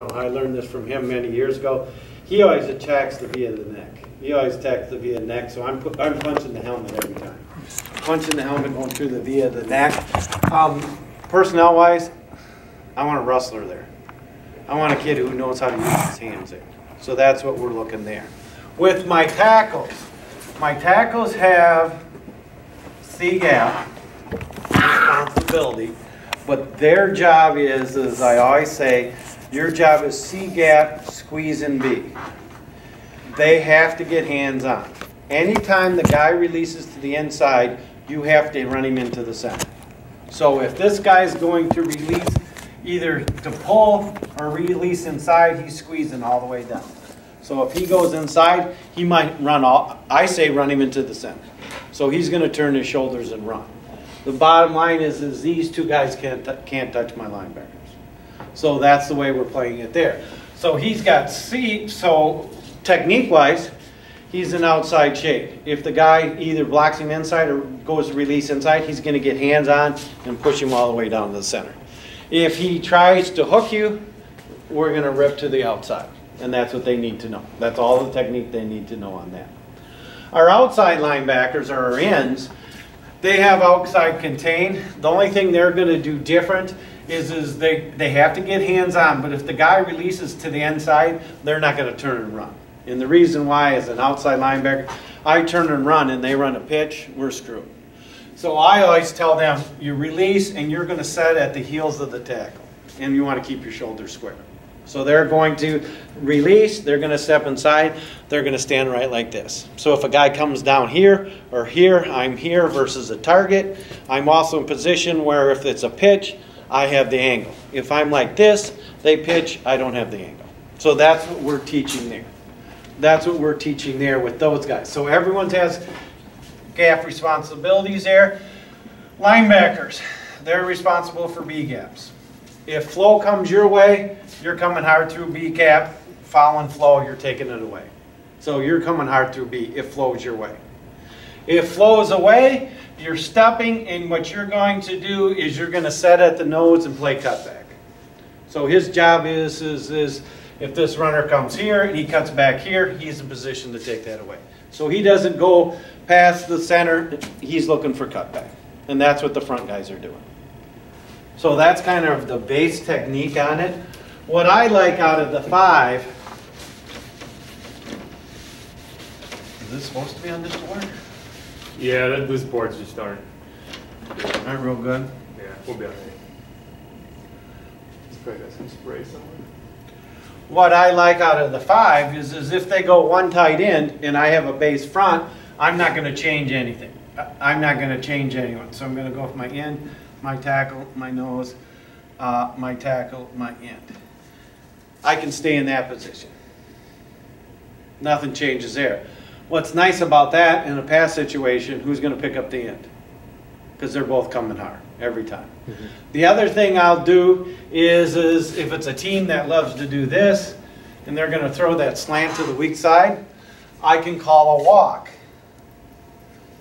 I learned this from him many years ago. He always attacks the V of the neck. He always attacks the V of the neck, so I'm punching the helmet every time. Punching the helmet, going through the V of the neck. Personnel-wise, I want a wrestler there. I want a kid who knows how to use his hands there. So that's what we're looking there. With my tackles have C-gap responsibility, but their job is, as I always say, your job is C-gap, squeeze, and B. They have to get hands-on. Anytime the guy releases to the inside, you have to run him into the center. So if this guy's going to release either to pull or release inside, he's squeezing all the way down. So if he goes inside, he might run I say run him into the center. So he's going to turn his shoulders and run. The bottom line is these two guys can't touch my linebackers. So that's the way we're playing it there. So he's got C, so technique-wise, he's an outside shade. If the guy either blocks him inside or goes to release inside, he's going to get hands-on and push him all the way down to the center. If he tries to hook you, we're going to rip to the outside. And that's what they need to know. That's all the technique they need to know on that. Our outside linebackers, or our ends, they have outside contain. The only thing they're going to do different is they have to get hands-on, but if the guy releases to the inside, they're not going to turn and run. And the reason why, as an outside linebacker, I turn and run and they run a pitch, we're screwed. So I always tell them, you release and you're going to set at the heels of the tackle. And you want to keep your shoulders square. So they're going to release, they're going to step inside, they're going to stand right like this. So if a guy comes down here or here, I'm here versus a target. I'm also in position where if it's a pitch, I have the angle. If I'm like this, they pitch, I don't have the angle. So that's what we're teaching there. That's what we're teaching there with those guys. So everyone has gap responsibilities there. Linebackers, they're responsible for B gaps. If flow comes your way, you're coming hard through B gap. Following flow, you're taking it away. So you're coming hard through B if flow's your way. If flow is away, you're stepping, and what you're going to do is you're going to set at the nose and play cutback. So his job is if this runner comes here and he cuts back here, he's in position to take that away. So he doesn't go past the center, he's looking for cutback. And that's what the front guys are doing. So that's kind of the base technique on it. What I like out of the 5, is this supposed to be on this board? Yeah, those boards just aren't real good. Yeah, we'll be all right. Let's probably got some spray somewhere. What I like out of the 5 is if they go one tight end and I have a base front, I'm not going to change anything. I'm not going to change anyone. So I'm going to go with my end, my tackle, my nose, my tackle, my end. I can stay in that position. Nothing changes there. What's nice about that, in a pass situation, who's going to pick up the end? Because they're both coming hard every time. Mm-hmm. The other thing I'll do is if it's a team that loves to do this, and they're going to throw that slant to the weak side, I can call a walk.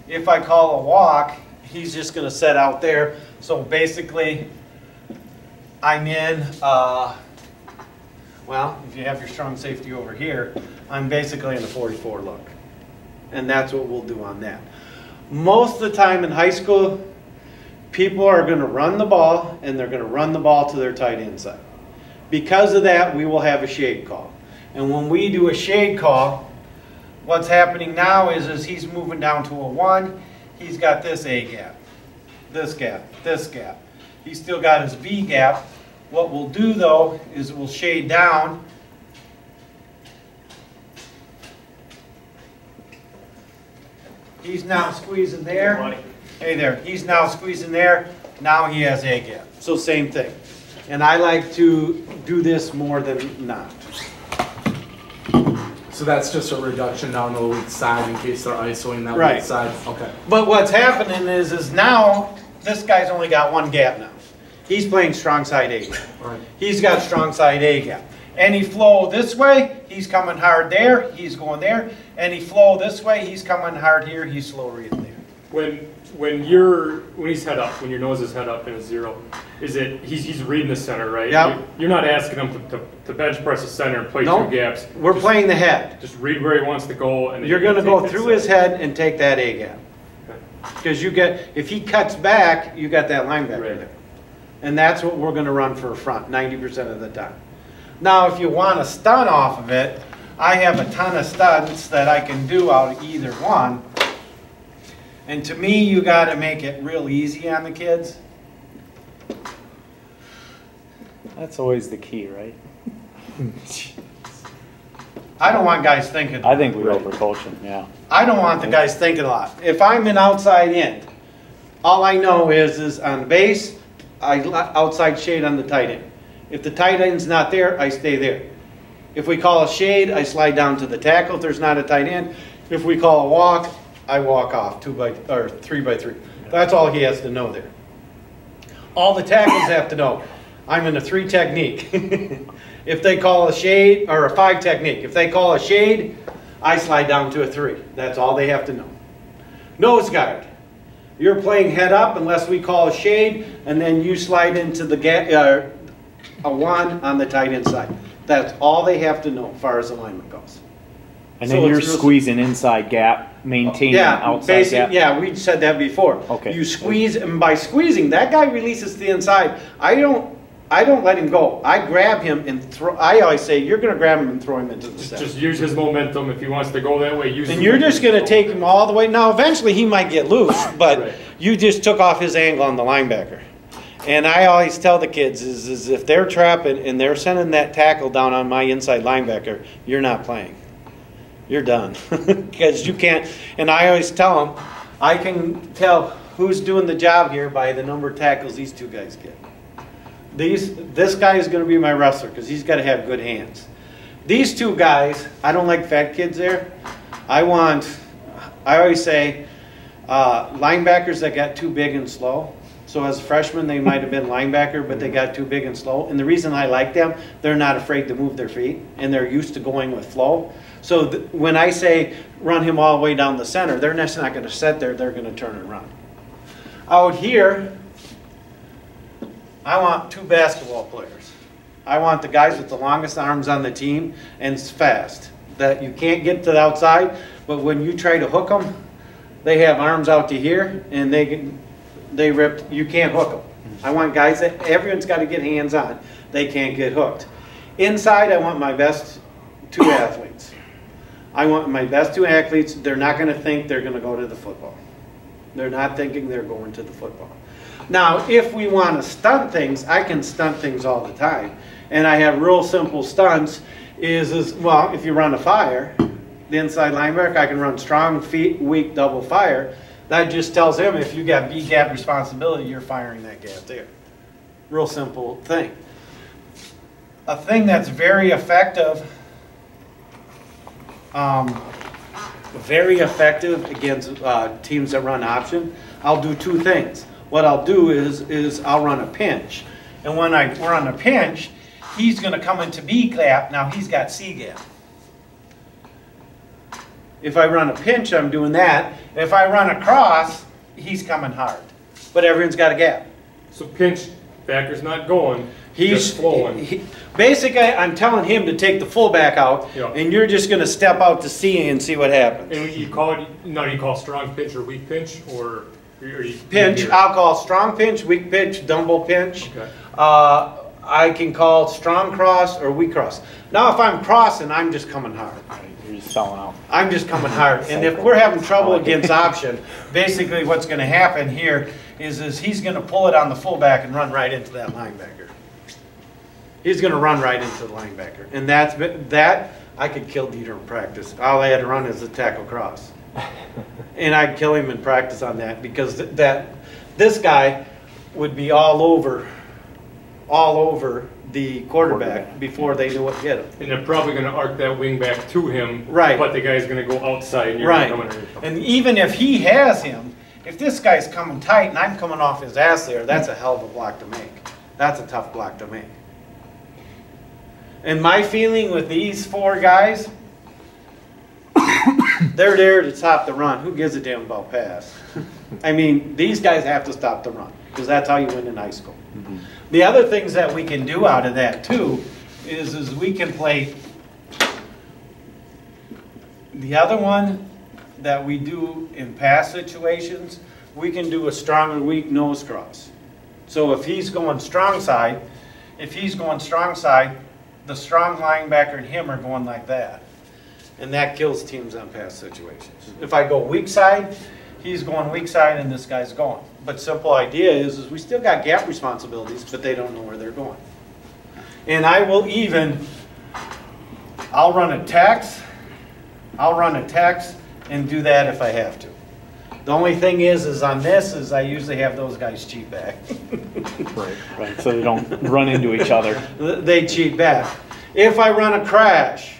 If I call a walk, he's just going to set out there. So basically, I'm in, well, if you have your strong safety over here, I'm basically in a 44 look. And that's what we'll do on that. Most of the time in high school, people are going to run the ball, and they're going to run the ball to their tight end side. Because of that, we will have a shade call. And when we do a shade call, what's happening now is he's moving down to a 1. He's got this A gap, this gap, this gap. He's still got his B gap. What we'll do, though, is we'll shade down. He's now squeezing there. Hey there. He's now squeezing there. Now he has A gap. So same thing. And I like to do this more than not. So that's just a reduction down the weak side in case they're isolating that right. weak side? Okay. But what's happening is now this guy's only got one gap now. He's playing strong side A gap. Right. He's got strong side A gap. Any flow this way, he's coming hard there, he's going there. Any flow this way, he's coming hard here, he's slow reading there. when he's head up, when your nose is head up in a zero, is it he's reading the center, right? Yep. You're not asking him to bench press the center and play Nope. through gaps. We're playing the head. Just read where he wants to go, and then You're going to go take that through his side. head and take that A gap. Okay. Because if he cuts back, you got that linebacker Right. there. And that's what we're going to run for a front 90% of the time. Now, if you want a stun off of it, I have a ton of stunts that I can do out of either one. And to me, you got to make it real easy on the kids. That's always the key, right? I don't want guys thinking. I think we overcoach them, yeah. I don't want the guys thinking a lot. If I'm an outside end, all I know is on the base, I outside shade on the tight end. If the tight end's not there, I stay there. If we call a shade, I slide down to the tackle if there's not a tight end. If we call a walk, I walk off 3 by 3. That's all he has to know there. All the tackles have to know, I'm in a 3 technique. If they call a shade, or a 5 technique, if they call a shade, I slide down to a 3. That's all they have to know. Nose guard. You're playing head up unless we call a shade, and then you slide into the a 1 on the tight end side. That's all they have to know as far as alignment goes. And then you're squeezing inside gap, maintaining outside gap? Yeah, we said that before. Okay. You squeeze, and by squeezing, that guy releases to the inside. I don't let him go. I grab him and throw. I always say, you're going to grab him and throw him into the center. Just use his momentum. If he wants to go that way, use And his you're momentum. just going to take him all the way. Now, eventually, he might get loose, but Right. you just took off his angle on the linebacker. And I always tell the kids is if they're trapping and they're sending that tackle down on my inside linebacker, you're not playing. You're done. Because you can't. And I always tell them, I can tell who's doing the job here by the number of tackles these two guys get. This guy is going to be my wrestler because he's got to have good hands. These two guys, I don't like fat kids there. I always say, linebackers that got too big and slow. So as freshmen, they might have been linebacker, but they got too big and slow. And the reason I like them, they're not afraid to move their feet, and they're used to going with flow. So when I say run him all the way down the center, they're just not going to sit there. They're going to turn and run. Out here, I want 2 basketball players. I want the guys with the longest arms on the team and fast. That you can't get to the outside, but when you try to hook them, they have arms out to here, and they rip. You can't hook them. I want guys that everyone's got to get hands on. They can't get hooked. Inside, I want my best 2 athletes. I want my best 2 athletes. They're not going to think they're going to go to the football. They're not thinking they're going to the football. Now, if we want to stunt things, I can stunt things all the time. And I have real simple stunts well, if you run a fire, the inside linebacker, I can run strong, feet, weak, double fire. That just tells him if you got B gap responsibility, you're firing that gap there. Real simple thing. A thing that's very effective against teams that run option, I'll do 2 things. What I'll do is I'll run a pinch. And when I run a pinch, he's going to come into B gap. Now he's got C gap. If I run a pinch, I'm doing that. If I run across, he's coming hard. But everyone's got a gap. So pinch, backer's not going. He's just flowing. Basically, I'm telling him to take the fullback out, Yeah. and you're just going to step out to C and see what happens. And you call strong pinch or weak pinch, or you Pinch, I'll call strong pinch, weak pinch, dumbbell pinch. Okay. I can call strong cross or weak cross. Now, if I'm crossing, I'm just coming hard. You're just selling out. I'm just coming hard. And if we're having trouble against option, basically what's going to happen here is he's going to pull it on the fullback and run right into that linebacker. He's going to run right into the linebacker. And that I could kill Dieter in practice. All I had to run is a tackle cross. And I'd kill him in practice on that because this guy would be all over the quarterback before they knew what to get him. And they're probably going to arc that wing back to him. Right. But the guy's going to go outside and you're Right. coming underneath him. And even if he has him, if this guy's coming tight and I'm coming off his ass there, that's a hell of a block to make. That's a tough block to make. And my feeling with these 4 guys, they're there to stop the run. Who gives a damn about pass? I mean, these guys have to stop the run, because that's how you win in high school. The other things that we can do out of that too is we can play. The other one that we do in past situations, we can do a strong and weak nose cross. So if he's going strong side, the strong linebacker and him are going like that. And that kills teams on past situations. If I go weak side, he's going weak side and this guy's going. But simple idea is we still got gap responsibilities, but they don't know where they're going. And I will I'll run a text and do that if I have to. The only thing is on this is I usually have those guys cheat back. Right, so they don't run into each other. They cheat back. If I run a crash,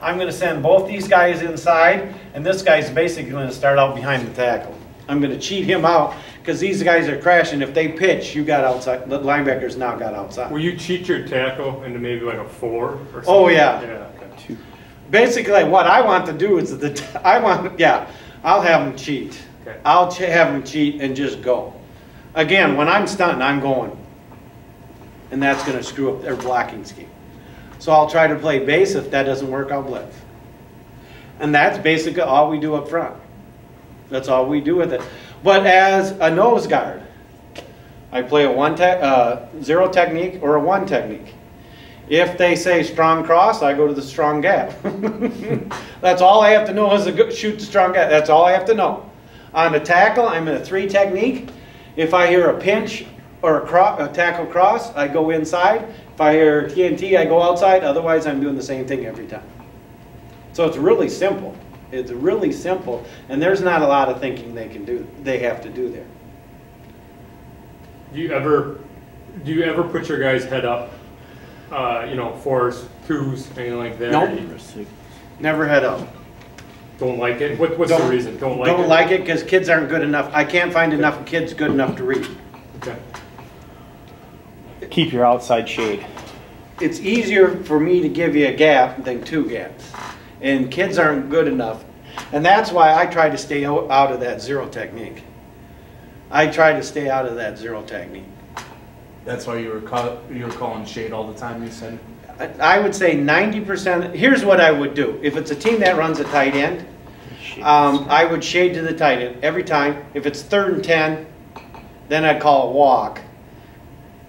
I'm going to send both these guys inside, and this guy's basically going to start out behind the tackle. I'm going to cheat him out because these guys are crashing. If they pitch, you got outside. The linebackers now got outside. Will you cheat your tackle into maybe like a 4 or something? Oh yeah. Yeah. Okay. Basically, what I want to do is I'll have them cheat. Okay. I'll have them cheat and just go. Again, when I'm stunting, I'm going, and that's going to screw up their blocking scheme. So I'll try to play base. If that doesn't work, I'll blitz. And that's basically all we do up front. That's all we do with it. But as a nose guard, I play a 0 technique or a 1 technique. If they say strong cross, I go to the strong gap. That's all I have to know is to shoot the strong gap. That's all I have to know. On the tackle, I'm in a 3 technique. If I hear a pinch or a tackle cross, I go inside. If I hear TNT, I go outside. Otherwise, I'm doing the same thing every time. So it's really simple. It's really simple, and there's not a lot of thinking they have to do there. Do you ever put your guys head up? 4s, 2s, anything like that? Nope. Never head up. Don't like it? What's the reason? Don't like it because kids aren't good enough. I can't find enough kids good enough to read. Okay. Keep your outside shade. It's easier for me to give you a gap than 2 gaps. And kids aren't good enough. And that's why I try to stay out of that 0 technique. I try to stay out of that 0 technique. That's why you were calling shade all the time, you said? I would say 90%. Here's what I would do. If it's a team that runs a tight end, I would shade to the tight end every time. If it's 3rd and 10, then I'd call a walk.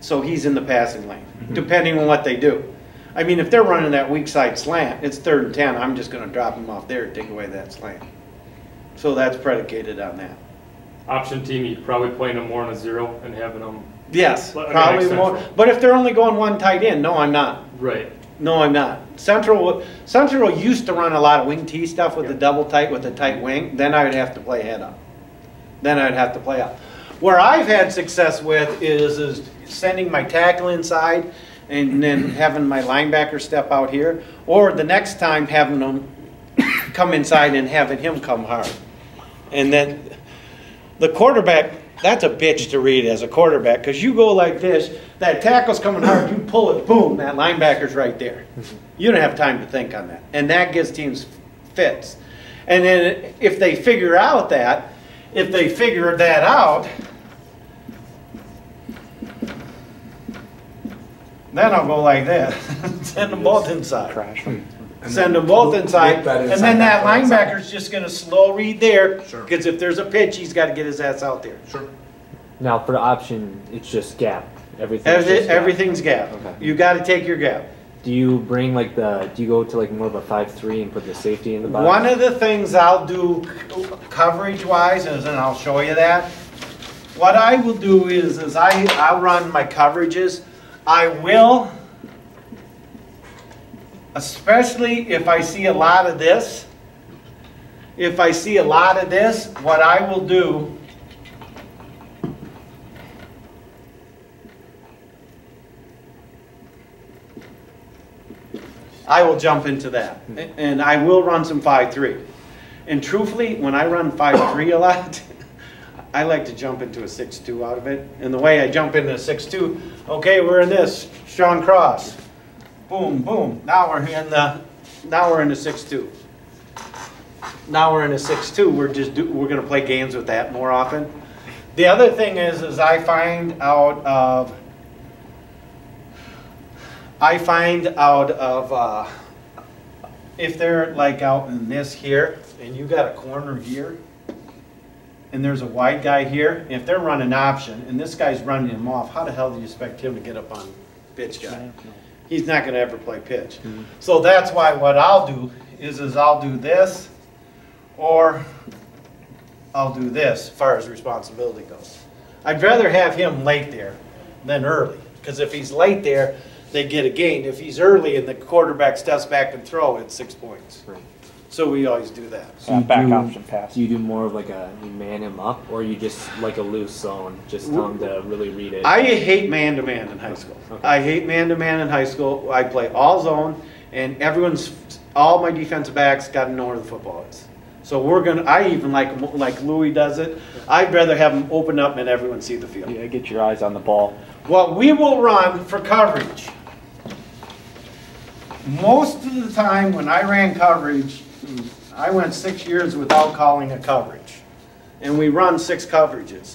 So he's in the passing lane, depending on what they do. I mean, if they're running that weak side slant, it's 3rd and 10. I'm just going to drop him off there and take away that slant. So that's predicated on that. Option team, you're probably playing them more on a 0 and having them. Yes, probably more. But if they're only going 1 tight end, no, I'm not. Right. No, I'm not. Central used to run a lot of wing T stuff with the double tight with the tight wing. Then I would have to play head up. Then I'd have to play up. Where I've had success with is sending my tackle inside and then having my linebacker step out here, or the next time having them come inside and having him come hard. And then the quarterback, that's a bitch to read as a quarterback, because you go like this, that tackle's coming hard, you pull it, boom, that linebacker's right there. You don't have time to think on that. And that gives teams fits. And then if they figure that out, then I'll go like that. Send them both inside. Crash them. Send them both inside. And then that linebacker's just going to slow read there. Because if there's a pitch, he's got to get his ass out there. Sure. Now for the option, it's just gap. Everything's gap. Okay. You got to take your gap. Do you bring do you go to more of a 5-3 and put the safety in the box? One of the things I'll do coverage-wise, and I'll show you that, what I will do is I'll run my coverages. I will, especially if I see a lot of this, what I will do I will jump into that. And I will run some 5-3. And truthfully, when I run 5-3 a lot, I like to jump into a 6-2 out of it. And the way I jump into a 6-2, okay, we're in this strong cross. Boom, boom. Now we're in the 6-2. Now we're in a 6-2. We're going to play games with that more often. The other thing is I find out of if they're like out in this here, and you got a corner here, and there's a wide guy here, if they're running option, and this guy's running him off, how the hell do you expect him to get up on pitch guy? He's not going to ever play pitch. So that's why what I'll do is I'll do this, or I'll do this as far as responsibility goes. I'd rather have him late there than early, because if he's late there, they get a gain. If he's early and the quarterback steps back and throw, it's 6 points. Right. So we always do that. So you Back do- option pass. Do you do more of like you man him up, or you just like a loose zone, just tell him to really read it? I hate man-to-man in high school. Okay. I hate man-to-man in high school. I play all zone, and all my defensive backs got to know where the football is. So I even like Louis does it. I'd rather have them open up and everyone see the field. Yeah, get your eyes on the ball. What we will run for coverage, most of the time when I ran coverage, I went 6 years without calling a coverage. And we run six coverages.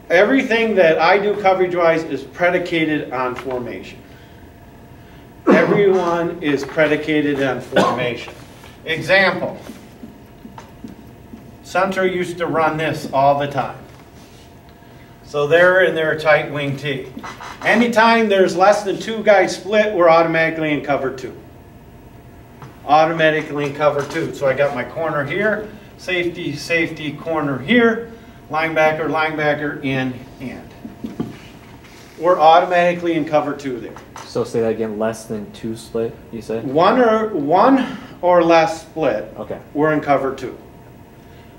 Everything that I do coverage-wise is predicated on formation. Everyone is predicated on formation. Example, Central used to run this all the time. So they're in their tight wing T. Anytime there's less than 2 guys split, we're automatically in cover 2. Automatically in cover 2. So I got my corner here, safety, safety, corner here, linebacker, linebacker, and. We're automatically in cover 2 there. So say that again, less than 2 split, you said? One or less split, Okay. we're in cover 2.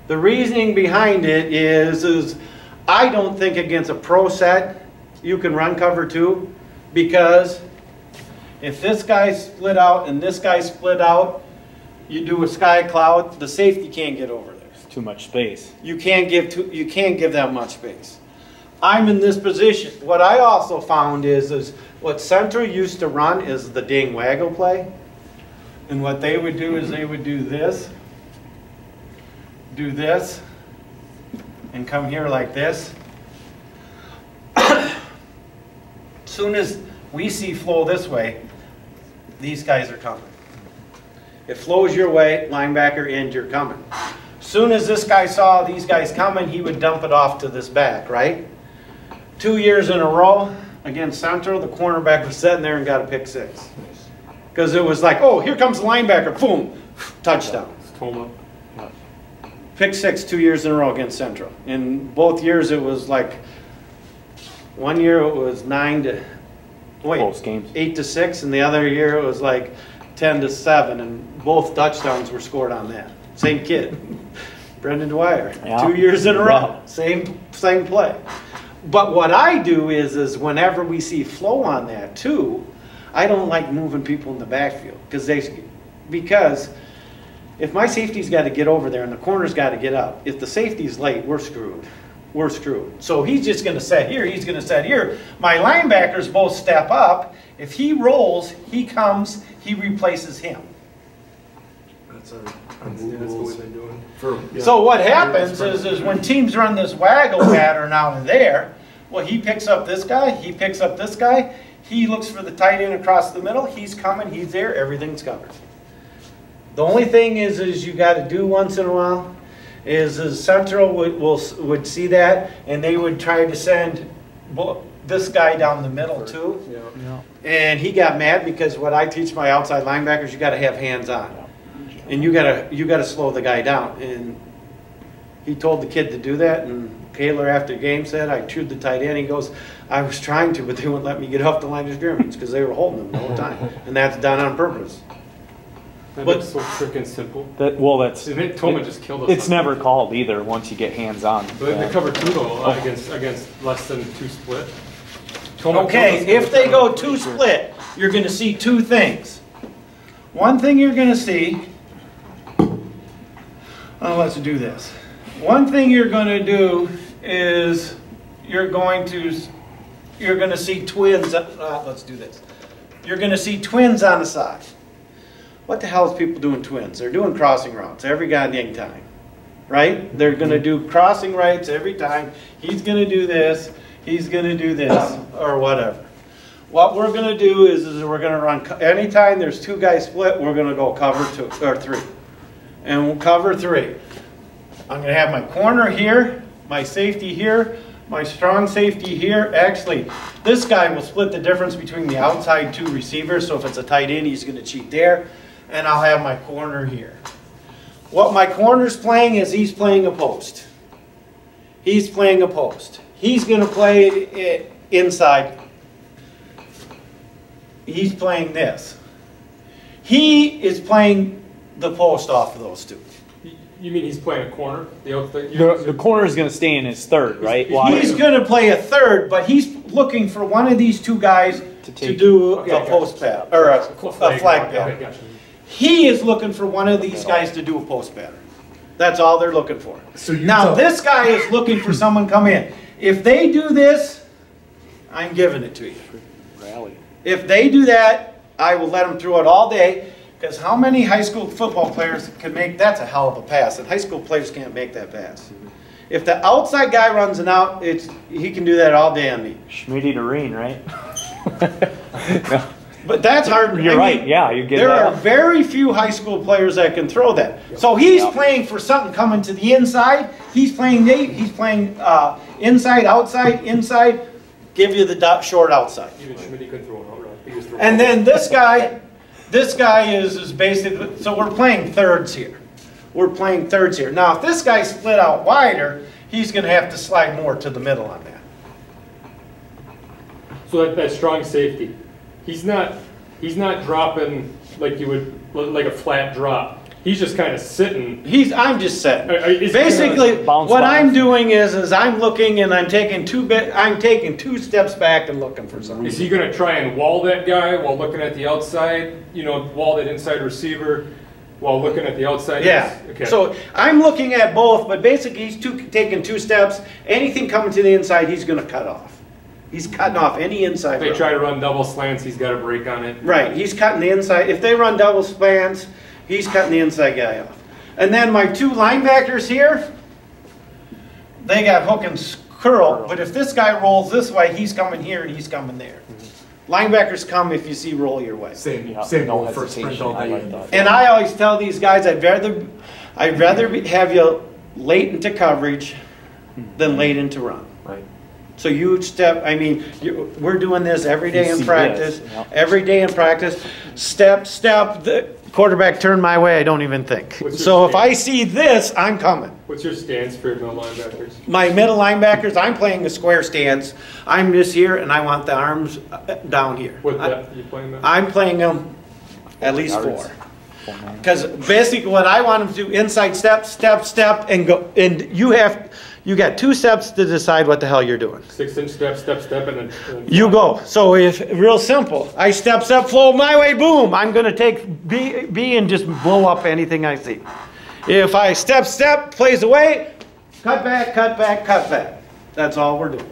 The reasoning behind it is I don't think against a pro set you can run cover 2, because if this guy split out and this guy split out, you do a sky cloud, the safety can't get over there. It's too much space. You can't give that much space. I'm in this position. What I also found is what Central used to run is the ding waggle play. And what they would do is they would do this, and come here like this. Soon as we see flow this way, these guys are coming. It flows your way, linebacker end, you're coming. Soon as this guy saw these guys coming, he would dump it off to this back, right? 2 years in a row against Central, the cornerback was sitting there and got a pick 6. Because it was like, oh, here comes the linebacker, boom, touchdown. Toma. Pick 6 2 years in a row against Central. In both years it was like, one year it was Close games. 8 to 6, and the other year it was like 10 to 7, and both touchdowns were scored on that. Same kid, Brendan Dwyer, Yeah. 2 years in a row, Yeah. same play. But what I do is whenever we see flow on that too, I don't like moving people in the backfield because if my safety's got to get over there and the corner's got to get up, if the safety's late, we're screwed. We're screwed. So he's just going to set here. He's going to set here. My linebackers both step up. If he rolls, he comes. He replaces him. That's That's what we've been doing. So what happens is when teams run this waggle pattern out of there, well, he picks up this guy, he picks up this guy, he looks for the tight end across the middle, he's coming, he's there, everything's covered. The only thing is you got to do once in a while is Central would see that, and they would try to send this guy down the middle too. Yeah. And he got mad because what I teach my outside linebackers, you got to have hands on. And you gotta slow the guy down. And he told the kid to do that, and Kaler after the game said, I chewed the tight end. He goes, I was trying to, but they wouldn't let me get off the line of scrimmage because they were holding him the whole time. And that's done on purpose. But it's so freaking simple. That's Isn't it? Toma just killed us. it's never called either once you get hands on. The cover 2 though, against less than 2 split. Toma Okay, killed us if they go 2 split, you're gonna see 2 things. One thing you're gonna see, let's do this. One thing you're gonna do is you're gonna see twins. Let's do this. You're gonna see twins on the side. What the hell is people doing twins? They're doing crossing routes every goddamn time, right? They're going to do crossing rights every time. He's going to do this. He's going to do this or whatever. What we're going to do is we're going to run, anytime there's 2 guys split, we're going to go cover 2 or 3. And we'll cover 3. I'm going to have my corner here, my safety here, my strong safety here. Actually, this guy will split the difference between the outside 2 receivers. So if it's a tight end, he's going to cheat there. And I'll have my corner here. What my corner's playing is he's playing a post. He's playing a post. He's going to play it inside. He's playing this. He is playing the post off of those 2. You mean he's playing a corner? The corner is going to stay in his third, right? He's going to play a third, but he's looking for one of these 2 guys to do a post pass or a flag pass. Okay, gotcha. He is looking for one of these guys to do a post pattern. That's all they're looking for. So now this guy is looking for someone to come in. If they do this, I'm giving it to you. Rally. If they do that, I will let them throw it all day. Because how many high school football players can make, that's a hell of a pass, and high school players can't make that pass. If the outside guy runs an out, he can do that all day on me. Schmitty to Reen, right? No. But that's hard. You're right. Yeah, you get there that. are very few high school players that can throw that. So he's playing for something coming to the inside. He's playing inside, outside, inside. Give you the short outside. Even Schmitty could throw it out, right? And then this guy is basically, so we're playing thirds here. We're playing thirds here. Now, if this guy split out wider, he's going to have to slide more to the middle on that. So that strong safety, he's not dropping like you would, like a flat drop. He's just kind of sitting. I'm just sitting. Basically, what I'm doing is I'm looking and I'm taking 2 steps back and looking for something. Is he going to try and wall that guy while looking at the outside? You know, wall that inside receiver while looking at the outside? Yeah. Okay. So I'm looking at both, but basically he's taking 2 steps. Anything coming to the inside, he's going to cut off. He's cutting off any inside. If they try to run double slants, he's got a break on it. Right. He's cutting the inside. If they run double slants, he's cutting the inside guy off. And then my 2 linebackers here, they got hook and curl. But if this guy rolls this way, he's coming here and he's coming there. Linebackers come if you see roll your way. Same No goal for sprint hesitation. all I day. like that. And I always tell these guys, I'd rather have you late into coverage than late into run. Right. So you step, I mean, we're doing this every day You in see practice. this, yep. Every day in practice. Step, the quarterback turn my way, I don't even think. So if I see this, I'm coming. What's your stance for your middle linebackers? My middle linebackers, I'm playing a square stance. I'm just here and I want the arms down here. What depth are you playing that? I'm playing them at least Yards. 4. Because basically what I want them to do, inside step, and go. And you got 2 steps to decide what the hell you're doing. 6-inch step, and then You go. So if real simple, I step, flow my way, boom. I'm going to take B and just blow up anything I see. If I step, plays away, cut back. That's all we're doing.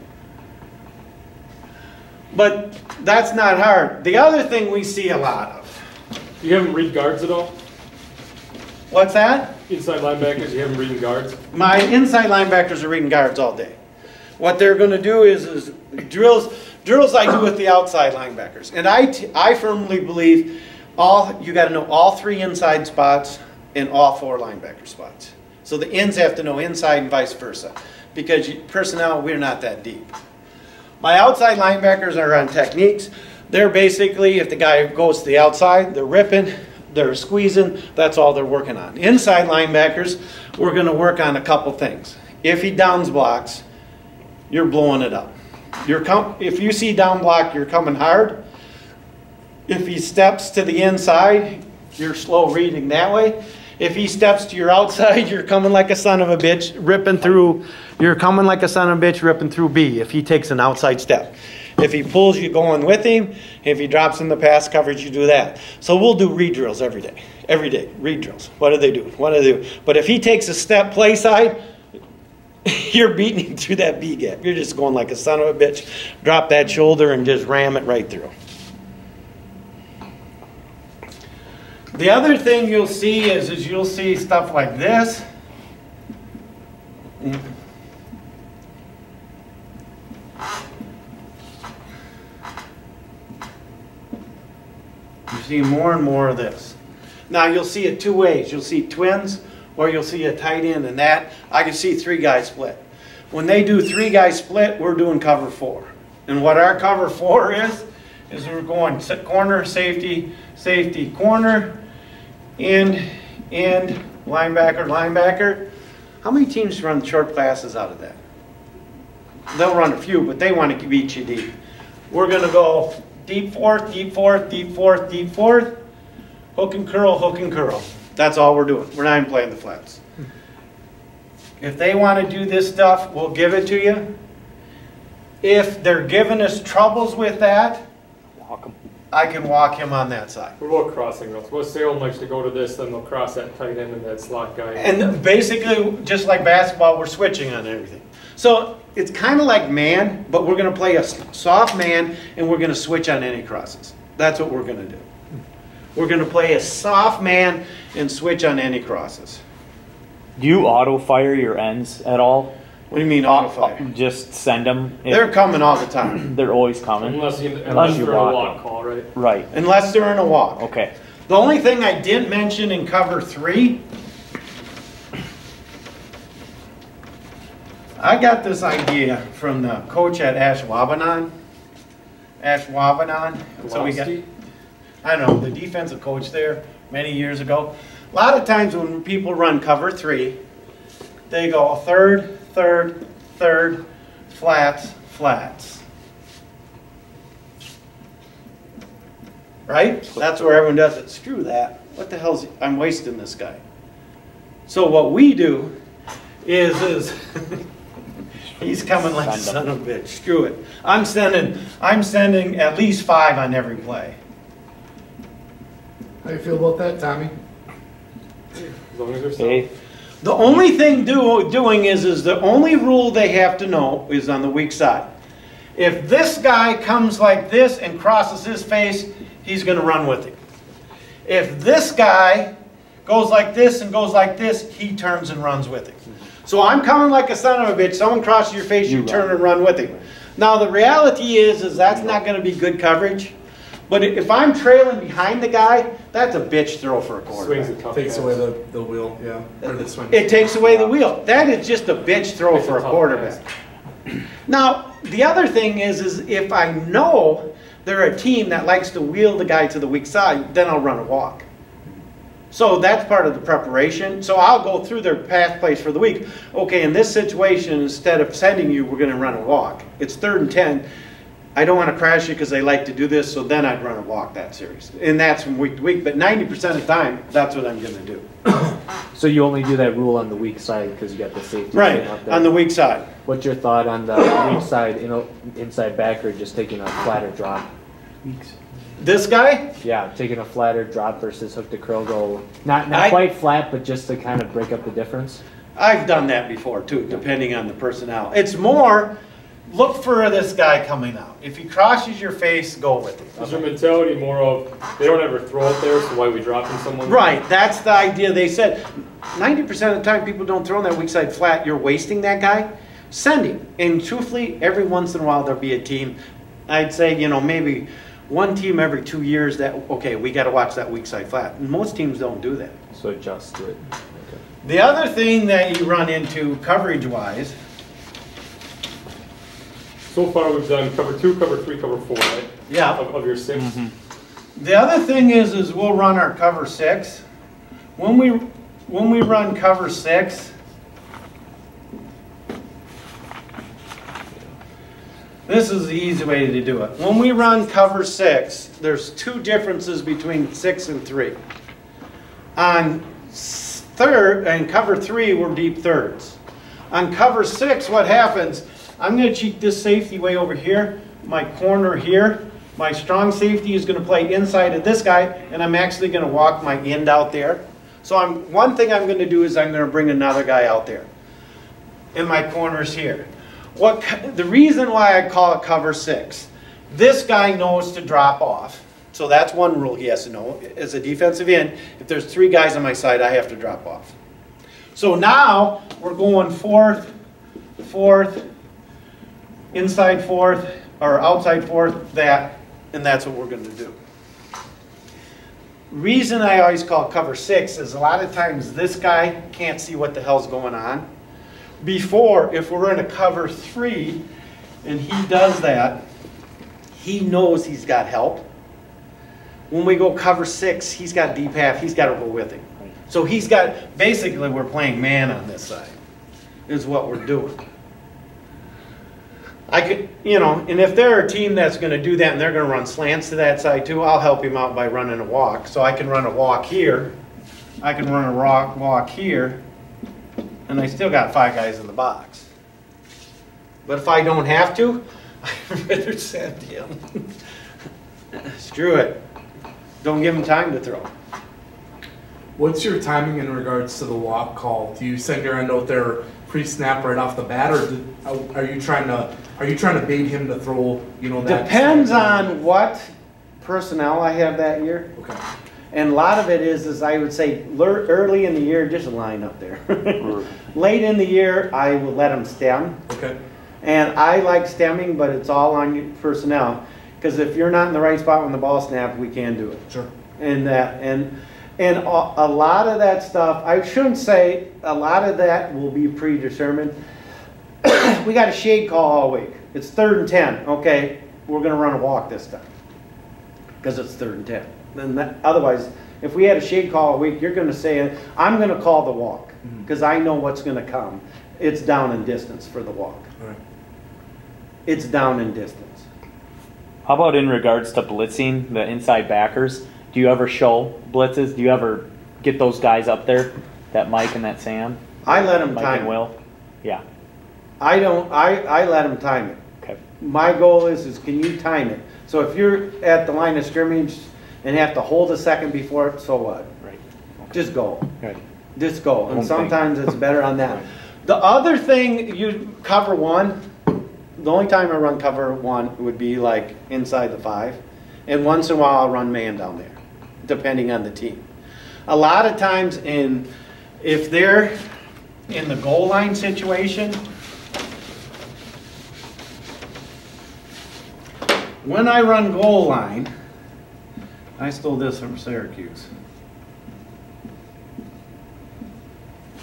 But that's not hard. The other thing we see a lot of. Do you have them read guards at all? What's that? Inside linebackers, you have them reading guards? My inside linebackers are reading guards all day. What they're going to do is drills I do with the outside linebackers. And I firmly believe you got to know all 3 inside spots and all 4 linebacker spots. So the ends have to know inside and vice versa. Because personnel, we're not that deep. My outside linebackers are on techniques. They're basically, if the guy goes to the outside, they're ripping, they're squeezing, that's all they're working on. Inside linebackers, we're going to work on a couple things. If he downs blocks, you're blowing it up. If you see down block, you're coming hard. If he steps to the inside, you're slow reading that way. If he steps to your outside, you're coming like a son of a bitch, ripping through. You're coming like a son of a bitch, ripping through B if he takes an outside step. If he pulls you going with him, if he drops in the pass coverage, you do that. So we'll do read drills every day. Every day, read drills. What do they do? But if he takes a step play side, you're beating him through that B gap. You're just going like a son of a bitch. Drop that shoulder and just ram it right through. The other thing you'll see is you'll see stuff like this. You see more and more of this. Now you'll see it two ways. You'll see twins or you'll see a tight end, and that I can see 3-guy split. When they do 3-guy split, we're doing cover 4. And what our cover 4 is we're going corner, safety, safety, corner, end, linebacker, linebacker. How many teams run short passes out of that? They'll run a few, but they want to beat you deep. We're going to go deep fourth, deep fourth, deep fourth, deep fourth, hook and curl, hook and curl. That's all we're doing. We're not even playing the flats. If they want to do this stuff, we'll give it to you. If they're giving us troubles with that, I can walk him on that side. What about crossing routes? What Salem likes to go to this, then they'll cross that tight end and that slot guy. And basically, just like basketball, we're switching on everything. So it's kind of like man, but we're going to play a soft man, and we're going to switch on any crosses. That's what we're going to do. We're going to play a soft man and switch on any crosses. Do you auto fire your ends at all? What do you mean auto fire? Just send them. They're coming all the time. They're always coming. Unless you they're in a walk walk call, right? Right. Unless they're in a walk. Okay. The only thing I didn't mention in cover 3, I got this idea from the coach at Ashwaubenon. So we got, I don't know, the defensive coach there many years ago. A lot of times when people run cover 3, they go third, third, third, flats, flats. Right? That's where everyone does it. Screw that. What the hell's, I'm wasting this guy. So what we do is he's coming like a son of a bitch. Screw it. I'm sending at least 5 on every play. How you feel about that, Tommy? As long as they're Hey. The only thing doing is the only rule they have to know is on the weak side. If this guy comes like this and crosses his face, he's going to run with him. If this guy goes like this and goes like this, he turns and runs with him. So I'm coming like a son of a bitch. Someone crosses your face, you turn and run with him. Now the reality is that's not going to be good coverage. But if I'm trailing behind the guy, that's a bitch throw for a quarterback. Takes away the wheel, yeah. Or the swing. It takes away the wheel. That is just a bitch throw for a quarterback. Now, the other thing is if I know they're a team that likes to wheel the guy to the weak side, then I'll run a walk. So that's part of the preparation. So I'll go through their pass plays for the week. Okay, in this situation, instead of sending you, we're going to run a walk. It's 3rd and 10. I don't want to crash you because they like to do this, so then I'd run a walk that series. And that's from week to week. But 90% of the time, that's what I'm going to do. So you only do that rule on the weak side because you got the safety Right, thing up there. on the weak side. What's your thought on the weak side, inside backer, just taking a flatter drop? This guy? Yeah, taking a flatter drop versus hook to curl go. Not I- quite flat, but just to kind of break up the difference. I've done that before too, depending on the personnel. It's more, look for this guy coming out. If he crosses your face, go with him. Is your mentality more of they don't ever throw it there, so why are we dropping someone? Right, that's the idea. They said 90% of the time people don't throw in that weak side flat. You're wasting that guy. Send him. And truthfully, every once in a while there'll be a team. I'd say, you know, maybe one team every 2 years that, okay, we got to watch that weak side flat. And most teams don't do that. So adjust to it. Okay. The other thing that you run into coverage-wise, So far we've done cover 2, cover 3, cover 4, right? yeah. Of your 6. The other thing is we'll run our cover 6. When we run cover 6, this is the easy way to do it. When we run cover 6, there's 2 differences between 6 and 3. On cover 3, we're deep thirds. On cover 6, what happens? I'm going to cheat this safety way over here, my corner here. My strong safety is going to play inside of this guy, and I'm actually going to walk my end out there. So one thing I'm going to do is I'm going to bring another guy out there. And my corner's here. The reason why I call it cover 6, this guy knows to drop off. So that's one rule he has to know. As a defensive end, if there's 3 guys on my side, I have to drop off. So now we're going fourth, inside fourth, or outside fourth, and that's what we're going to do. Reason I always call cover 6 is a lot of times this guy can't see what the hell's going on. Before, if we're in a cover 3 and he does that, he knows he's got help. When we go cover 6, he's got deep half, he's got to go with him. So he's got, basically we're playing man on this side, is what we're doing. I could, you know, and if they're a team that's going to do that and they're going to run slants to that side too, I'll help him out by running a walk. So I can run a walk here, I can run a walk here, and I still got 5 guys in the box. But if I don't have to, I'd rather send him. Screw it. Don't give him time to throw. What's your timing in regards to the walk call? Do you send your end out there pre-snap right off the bat, or are you trying to bait him to throw? You know, that depends on what personnel I have that year. Okay. And a lot of it is I would say early in the year, just line up there. Late in the year, I will let them stem. Okay. And I like stemming, but it's all on your personnel. Because if you're not in the right spot when the ball snapped, we can do it. Sure. And a lot of that stuff, I shouldn't say a lot of that will be predetermined. We got a shade call all week. It's 3rd and 10. Okay, we're going to run a walk this time because it's 3rd and 10. Then otherwise, if we had a shade call all week, you're going to say, I'm going to call the walk because I know what's going to come. It's down in distance for the walk. All right. It's down in distance. How about in regards to blitzing, the inside backers? Do you ever show blitzes? Do you ever get those guys up there, that Mike and that Sam? I let them Mike time and it. Will? Yeah. I don't. I let them time it. Okay. My goal is can you time it? So if you're at the line of scrimmage and have to hold a second before it, so what? Right. Okay. Just go. Good. Just go. And One sometimes thing. it's better on that. Right. The other thing, you cover 1. The only time I run cover 1 would be like inside the 5. And once in a while I'll run man down there, depending on the team. A lot of times if they're in the goal line situation, when I run goal line, I stole this from Syracuse.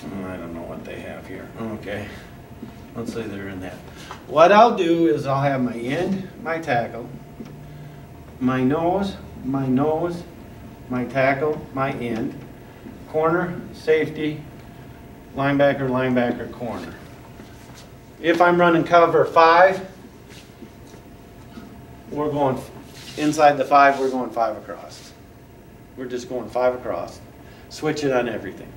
I don't know what they have here. Okay. Let's say they're in that. What I'll do is I'll have my end, my tackle, my nose, my tackle, my end, corner, safety, linebacker, corner. If I'm running cover 5, we're going inside the 5, we're going 5 across. We're just going 5 across. Switch it on everything.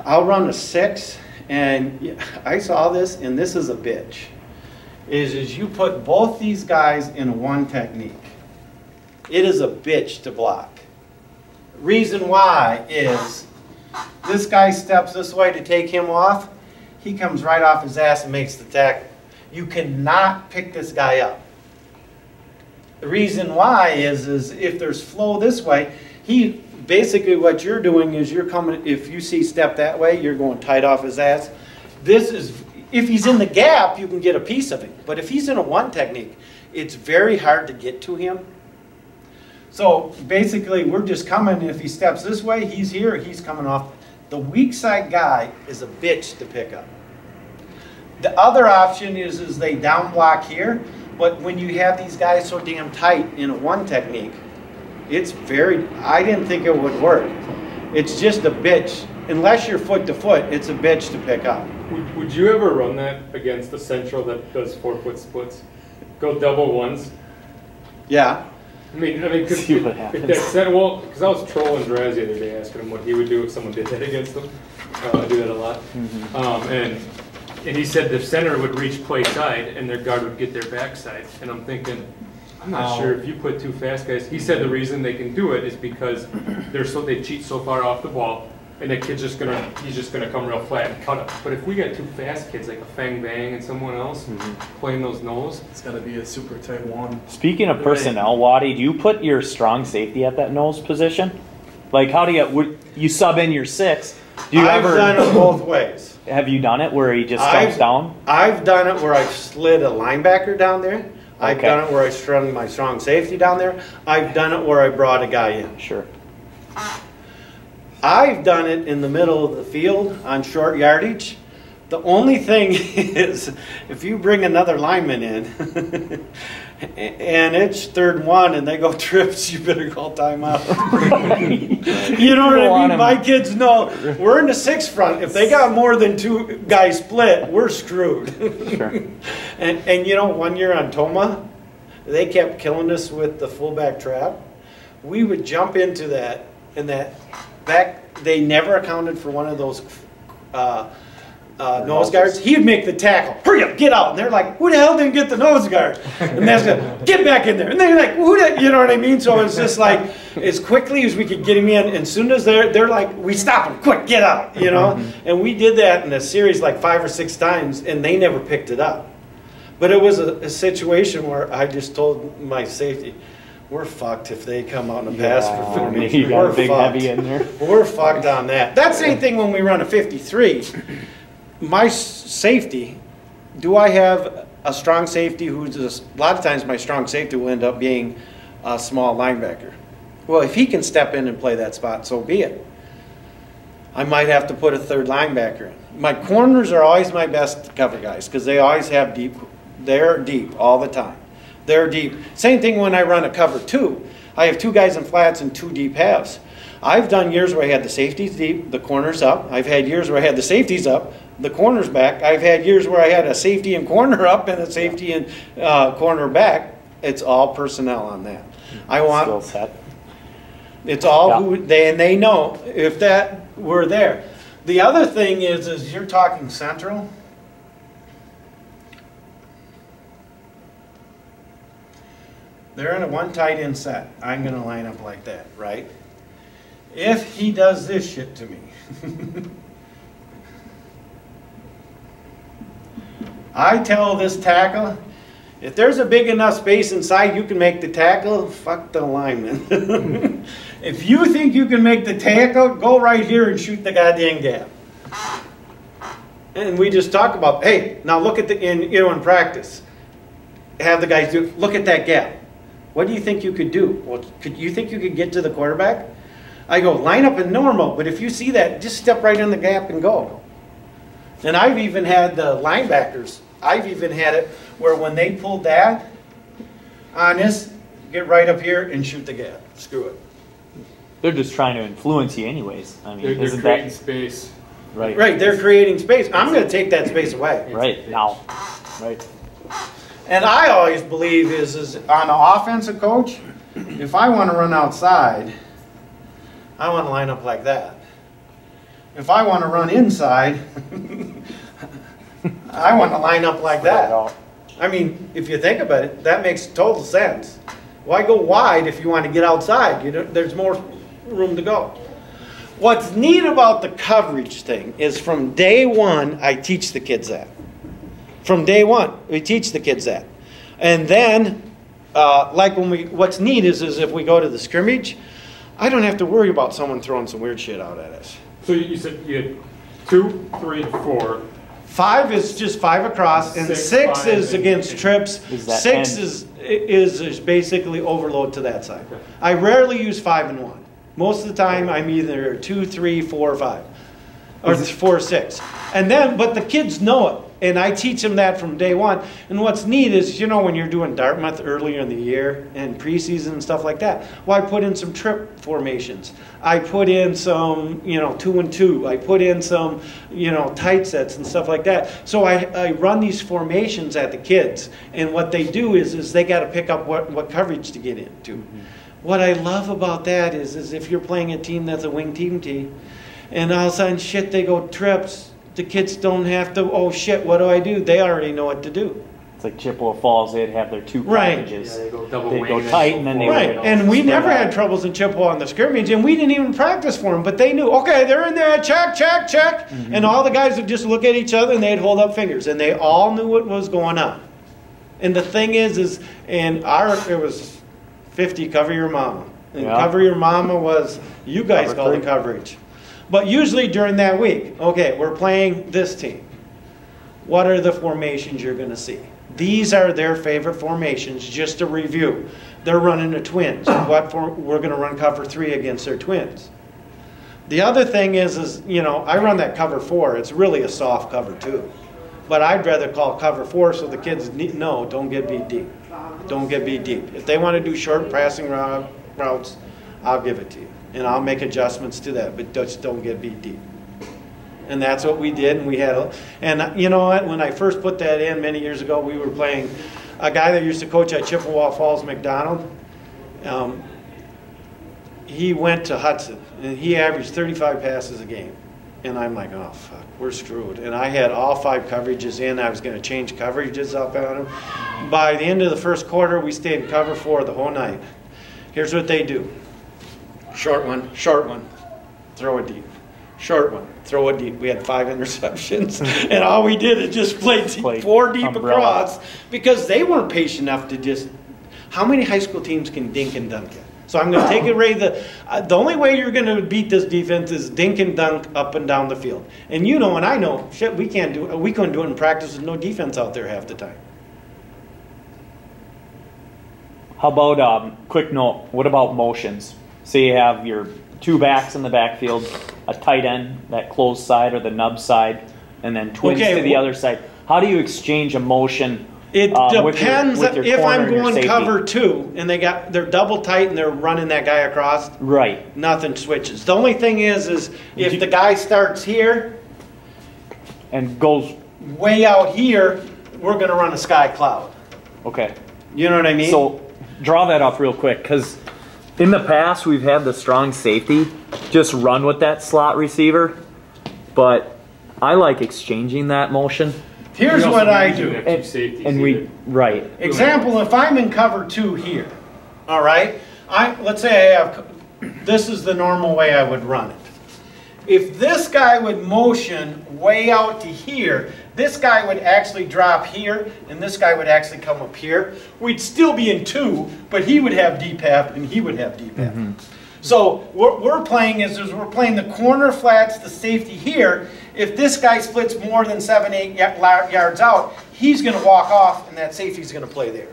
I'll run a 6. And I saw this, and this is a bitch, is you put both these guys in one technique. It is a bitch to block. Reason why is this guy steps this way to take him off, he comes right off his ass and makes the tackle. You cannot pick this guy up. The reason why is if there's flow this way, basically what you're doing is you're coming, if you see step that way, you're going tight off his ass. If he's in the gap, you can get a piece of him. But if he's in a 1 technique, it's very hard to get to him. So basically we're just coming, if he steps this way, he's here, he's coming off. The weak side guy is a bitch to pick up. The other option is they down block here, but when you have these guys so damn tight in a 1 technique, I didn't think it would work. It's just a bitch. Unless you're foot to foot, it's a bitch to pick up. Would you ever run that against the central that does 4-foot splits? Go double ones? Yeah. I mean, cause see what happens. Because I was trolling Draz the other day asking him what he would do if someone did that against him. I do that a lot. Mm-hmm. And he said the center would reach play side and their guard would get their backside. And I'm thinking, I'm not sure if you put 2 fast guys. He said the reason they can do it is because they cheat so far off the ball and the kid's he's just gonna come real flat and cut him. But if we got two fast kids like a Fang Bang and someone else playing those nose, It's got to be a super tight one. Speaking of personnel, Waddy, do you put your strong safety at that nose position? Like, how do you sub in your 6? Do you I've done it both ways. Have you done it where he just comes down? I've done it where I've slid a linebacker down there. I've Okay. done it where I strung my strong safety down there. I've done it where I brought a guy in. Sure. I've done it in the middle of the field on short yardage. The only thing is, if you bring another lineman in, and it's 3rd and 1, and they go trips, you better call timeout. You know what I mean? My kids know we're in the 6 front. If they got more than 2 guys split, we're screwed. Sure. And you know, one year on Toma, they kept killing us with the fullback trap. We would jump into that, and that back, they never accounted for one of those nose guards. He'd make the tackle. Hurry up, get out. And they're like, who the hell didn't get the nose guard? And that's like, get back in there. And they're like, who the, you know what I mean? So it's just like, as quickly as we could get him in, and as soon as they're like, we stop him, quick, get out, you know? And we did that in a series like 5 or 6 times, and they never picked it up. But it was a situation where I just told my safety, we're fucked if they come out in a pass for formation. You got We're a big fucked. heavy in there. We're fucked on that. That same thing when we run a 53. My safety, do I have a strong safety who's a lot of times my strong safety will end up being a small linebacker. Well, if he can step in and play that spot, so be it. I might have to put a 3rd linebacker in. My corners are always my best cover guys because they always have deep. They're deep all the time. They're deep. Same thing when I run a cover 2. I have 2 guys in flats and 2 deep halves. I've done years where I had the safeties deep, the corners up. I've had years where I had the safeties up, the corners back. I've had years where I had a safety and corner up and a safety and corner back. It's all personnel on that. I want Skill set. It's all who they know if that were there. The other thing is you're talking central. They're in a 1 tight end set. I'm going to line up like that, right? If he does this shit to me, I tell this tackle, if there's a big enough space inside you can make the tackle, fuck the lineman. If you think you can make the tackle, go right here and shoot the goddamn gap. And we just talk about, hey, now look at in practice. Have the guys do, look at that gap. What do you think you could do? Well, you think you could get to the quarterback? I go, line up in normal, but if you see that, just step right in the gap and go. And I've even had the linebackers, I've even had it where when they pulled that on this, get right up here and shoot the gap. Screw it. They're just trying to influence you anyways. I mean, they're isn't creating that space. right? Right, they're creating space. I'm going to take that space away. Right now. Right. And I always believe is on an offensive coach, if I want to run outside, I want to line up like that. If I want to run inside, I want to line up like that. I mean, if you think about it, that makes total sense. Why go wide if you want to get outside? There's more room to go. What's neat about the coverage thing is from day 1, I teach the kids that. From day 1, we teach the kids that. And then, like what's neat is if we go to the scrimmage, I don't have to worry about someone throwing some weird shit out at us. So you said you had 2, 3, 4. 5 is just 5 across, and 6 is against trips. 6 is basically overload to that side. Okay. I rarely use 5 and 1. Most of the time, I'm either 2, 3, 4, 5, or 4, 6. And then, but the kids know it, and I teach them that from day 1. And what's neat is, when you're doing Dartmouth earlier in the year and preseason and stuff like that, well, I put in some trip formations. I put in some, 2 and 2. I put in some, tight sets and stuff like that. So I run these formations at the kids, and what they do is they got to pick up what coverage to get into. Mm-hmm. What I love about that is if you're playing a team that's a wing team, and all of a sudden, shit, they go trips. The kids don't have to, oh shit, what do I do? They already know what to do. It's like Chippewa Falls, they'd have their two Right. packages. Yeah, they go double They'd wing go and tight so and then they forward. Right, would and we spread never out. had troubles in Chippewa on the scrimmage, and we didn't even practice for them, but they knew, okay, they're in there, check, check, check, and all the guys would just look at each other and they'd hold up fingers, and they all knew what was going on. And the thing is it was 50, cover your mama. And Yeah. cover your mama was, you guys Cover call the three. coverage. But usually during that week, okay, we're playing this team. What are the formations you're going to see? These are their favorite formations, just to review. They're running the twins. We're going to run cover 3 against their twins. The other thing is, you know, I run that cover 4. It's really a soft cover 2. But I'd rather call cover 4 so the kids know, don't get beat deep. Don't get beat deep. If they want to do short passing routes, I'll give it to you. And I'll make adjustments to that, but just don't get beat deep. And that's what we did, and we had, and you know what, when I first put that in many years ago, we were playing a guy that used to coach at Chippewa Falls McDonald. He went to Hudson, and he averaged 35 passes a game. And I'm like, oh, fuck, we're screwed. And I had all 5 coverages in. I was going to change coverages up on him. By the end of the first quarter, we stayed in cover 4 the whole night. Here's what they do. Short one, throw it deep. Short one, throw it deep. We had 5 interceptions. And all we did is just play 4 deep umbrella. across because they weren't patient enough to just, how many high school teams can dink and dunk it? So I'm going to take away the only way you're going to beat this defense is dink and dunk up and down the field. And you know, and I know, shit, we couldn't do it in practice with no defense out there half the time. How about, quick note, what about motions? Say you have your 2 backs in the backfield, a tight end, that closed side or the nub side, and then twins Okay, to the other side. How do you exchange a motion? It depends with your if corner I'm and your going safety? cover 2 and they're double tight and they're running that guy across, Right. nothing switches. The only thing is if the guy starts here, And goes, way out here, we're going to run a sky cloud. okay. You know what I mean? So draw that up real quick, because in the past we've had the strong safety just run with that slot receiver, but I like exchanging that motion. here's what I do. Have 2 safeties And either. right. Example, if I'm in cover 2 here, all right, let's say I have, this is the normal way I would run it. If this guy would motion way out to here, this guy would actually drop here, and this guy would actually come up here. We'd still be in 2, but he would have deep half, and he would have deep half. So what we're playing is we're playing the corner flats, the safety here. If this guy splits more than 7, 8 yards out, he's going to walk off, and that safety's going to play there.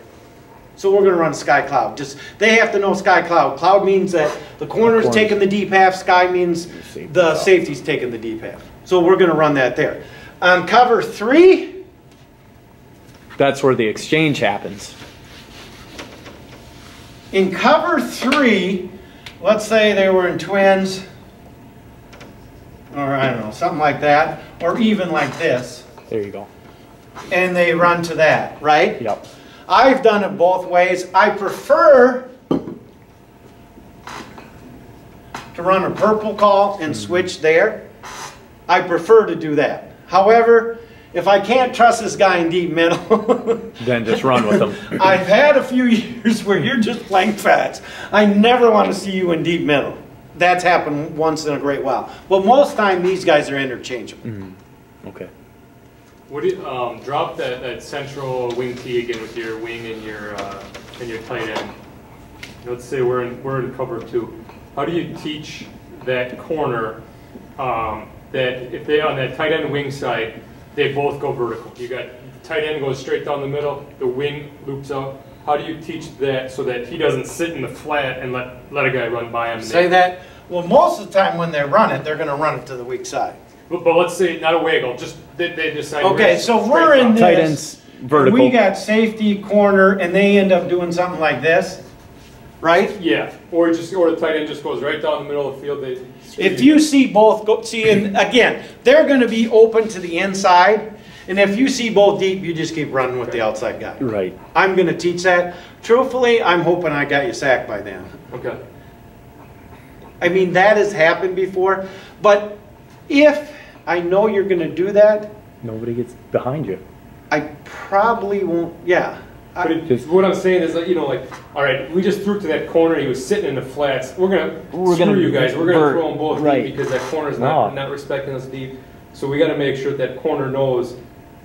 So we're going to run sky cloud. Just they have to know sky cloud. Cloud means that the corner's taking the deep half. Sky means the safety's taking the deep half. So we're going to run that there. On cover 3, That's where the exchange happens. in cover 3, let's say they were in twins, or I don't know, something like that, or even like this, There you go. and they run to that, right? Yep. I've done it both ways. I prefer to run a purple call and switch there. I prefer to do that. However, if I can't trust this guy in deep middle, Then just run with them. I've had a few years where you're just playing fats. I never want to see you in deep middle. That's happened once in a great while. But most time these guys are interchangeable. Okay. What do you, drop that central wing tee again with your wing and your tight end. Let's say we're in cover 2. How do you teach that corner that if they on that tight end wing side, they both go vertical? You got the tight end goes straight down the middle, the wing loops out. How do you teach that so that he doesn't sit in the flat and let a guy run by him? Say that. Well, most of the time when they run it, they're going to run it to the weak side. But let's say not a wiggle, just they decide. Okay, so we're in this. Tight ends vertical. We got safety, corner, and they end up doing something like this, right? Yeah, or the tight end just goes right down the middle of the field. If you see both go, and again, they're going to be open to the inside, and if you see both deep, you just keep running with the outside guy. Right. I'm going to teach that. Truthfully, I'm hoping I got you sacked by then. Okay. I mean, that has happened before, but if I know you're going to do that, Nobody gets behind you. I probably won't, yeah. But what I'm saying is, like, you know, like, all right, we just threw it to that corner. He was sitting in the flats. We're gonna screw you guys. We're gonna throw them both deep because that corner's not respecting us deep. So we got to make sure that corner knows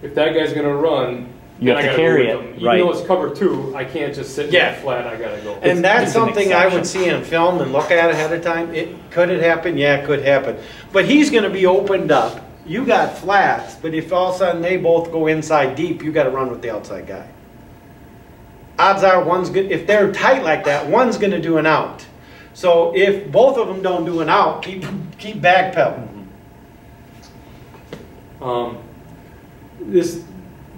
if that guy's gonna run. You have to carry it, Even though it's cover 2, I can't just sit in that flat. I gotta go. And that's something I would see in film and look at ahead of time. Could it happen? Yeah, it could happen. But he's going to be opened up. You got flats, but if all of a sudden they both go inside deep, you got to run with the outside guy. Odds are one's good. If they're tight like that, one's going to do an out. So if both of them don't do an out, keep backpedaling. This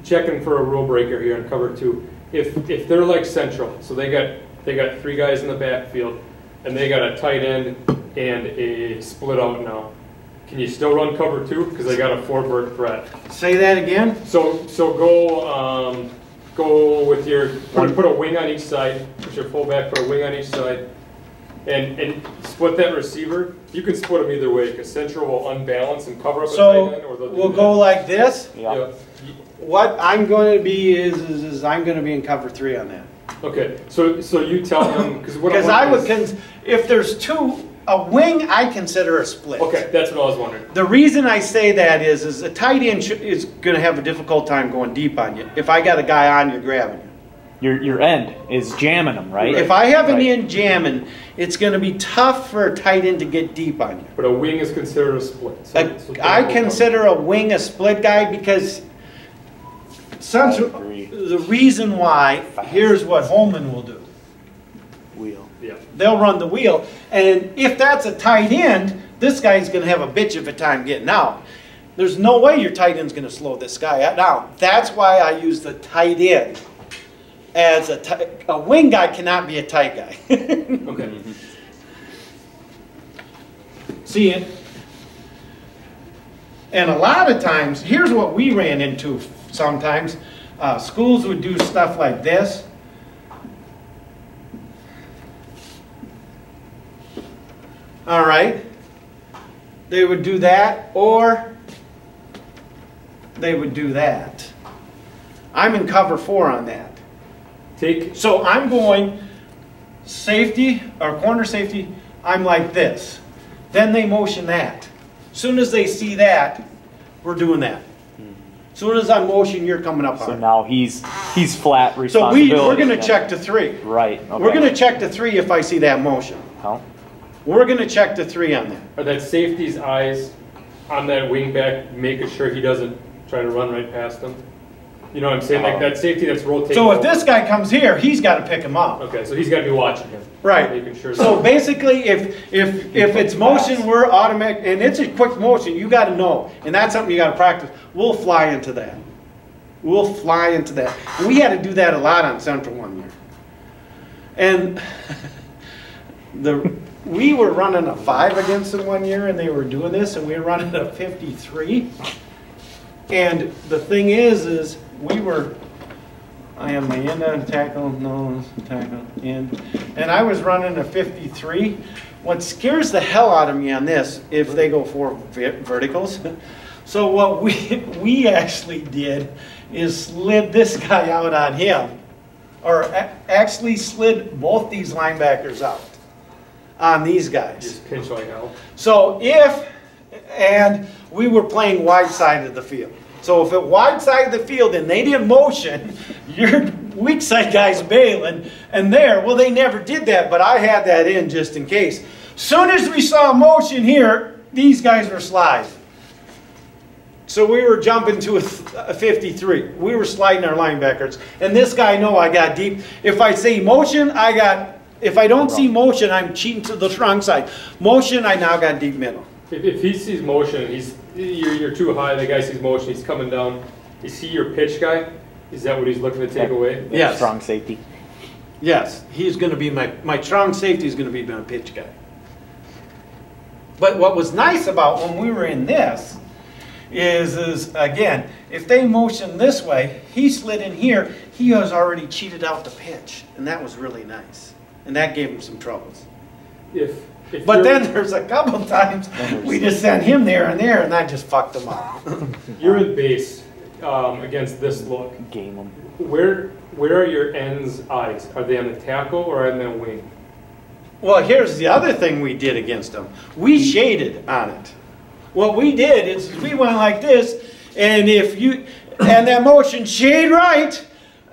checking for a rule breaker here on cover 2. If they're like central, so they got 3 guys in the backfield, and they got a tight end and a split out now. Can you still run cover 2 because they got a 4-vert threat? Say that again. So go with your put a wing on each side. Put your fullback, put a wing on each side, and split that receiver. You can split them either way because central will unbalance and cover up a tight end, or they'll do we'll go like this. Yeah. What I'm going to be is I'm going to be in cover 3 on that. Okay, so you tell them because I would if there's a wing, I consider a split. Okay, that's what I was wondering. The reason I say that is a tight end is going to have a difficult time going deep on you. If I got a guy on you grabbing you, your end is jamming them, right? If I have an end jamming, it's going to be tough for a tight end to get deep on you. But a wing is considered a split. So I consider a wing a split guy because the reason why, here's what Holman will do. Wheel. Yeah. They'll run the wheel. And if that's a tight end, this guy's going to have a bitch of a time getting out. There's no way your tight end's going to slow this guy down. That's why I use the tight end. As a wing guy cannot be a tight guy. Okay. See it? And a lot of times, here's what we ran into sometimes. Schools would do stuff like this. All right. They would do that, or they would do that. I'm in cover 4 on that. So I'm going safety, or corner safety, I'm like this. Then they motion that. As soon as they see that, we're doing that. As soon as I motion, you're coming up on it. So now he's flat So responsibility. we're going to check to 3. Right. Okay. We're going to check to 3 if I see that motion. How? We're going to check to 3 on that. Are that safety's eyes on that wing back, making sure he doesn't try to run right past them? You know what I'm saying? Like that safety that's rotating. So if this guy comes here, he's got to pick him up. Okay, so he's got to be watching him. Right. Making sure. So basically, if it's motion, we're automatic, and it's a quick motion, you got to know, and that's something you got to practice. We'll fly into that. We'll fly into that. And we had to do that a lot on Central one year. And we were running a 5 against them one year, and they were doing this, and we were running a 53. And the thing is we were, I am my end on tackle, no tackle, in, and I was running a 53. What scares the hell out of me on this, if they go 4 verticals, so what we actually did is slid this guy out on him, or actually slid both these linebackers out on these guys. Just pinch like hell. So and we were playing wide side of the field. So if it wide side of the field and they didn't motion, your weak side guy's bailing. And well, they never did that, but I had that in just in case. Soon as we saw motion here, these guys were sliding. So we were jumping to a 53. We were sliding our linebackers. And this guy know I got deep. If I say motion, if I don't see motion, I'm cheating to the strong side. Motion, I now got deep middle. If he sees motion, you're too high, the guy sees motion, he's coming down. Is he your pitch guy? Is that what he's looking to take away? Yes. Strong safety. Yes, he's going to be my strong safety is going to be my pitch guy. But what was nice about when we were in this is again, if they motion this way, he slid in here, he was already cheated out the pitch. And that was really nice. And that gave him some troubles. But then there's a couple times we just sent him there, and that just fucked him up. You're in base. against this look, Game them. where are your ends eyes? Are they on the tackle or on the wing? Well, here's the other thing we did against them. We shaded on it. What we did is we went like this, and and that motion shade right,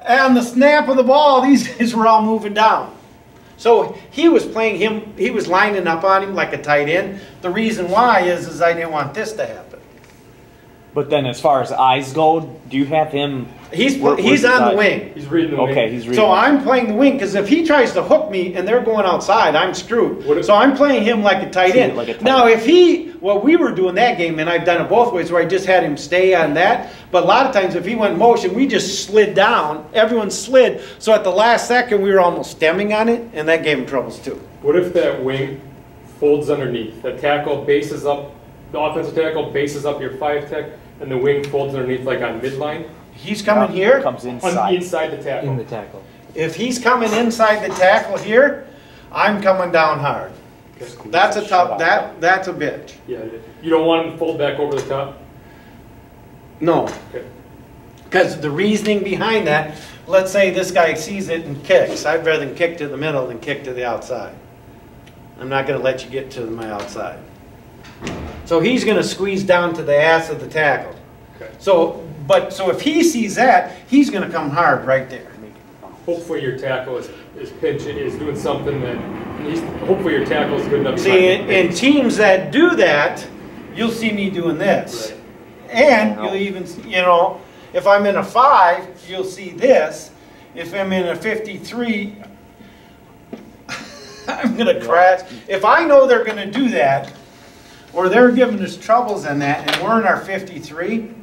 and the snap of the ball, these guys were all moving down. So he was playing him, he was lining up on him like a tight end. The reason why is I didn't want this to happen. But then as far as eyes go, do you have him? He's Where's on his the eye? wing. He's reading the wing. Okay, he's reading. So I'm playing the wing, because if he tries to hook me and they're going outside, I'm screwed. What if- So I'm playing him like a tight Treat it end. like a tight Now, end. we were doing that game, and I've done it both ways, where I just had him stay on that. But a lot of times, if he went motion, we just slid down. Everyone slid. So at the last second, we were almost stemming on it, and that gave him troubles too. What if that wing folds underneath? The tackle bases up, the offensive tackle bases up your 5-tech, and the wing folds underneath like on midline? He's coming here. Comes On, inside. inside the tackle. In the tackle. If he's coming inside the tackle here, I'm coming down hard. That's a tough. That's a bitch. Yeah, you don't want him to fold back over the top? No. Okay. Because the reasoning behind that, let's say this guy sees it and kicks. I'd rather kick to the middle than kick to the outside. I'm not going to let you get to my outside. So he's going to squeeze down to the ass of the tackle. Okay. So if he sees that, he's going to come hard right there. Hopefully your tackle is pinching, is doing something that, hopefully your tackle is good enough. to See, not get in pinched. teams that do that, you'll see me doing this. Right. And you'll even, if I'm in a 5, you'll see this. If I'm in a 53, I'm going to crash. If I know they're going to do that, or they're giving us troubles in that, and we're in our 53,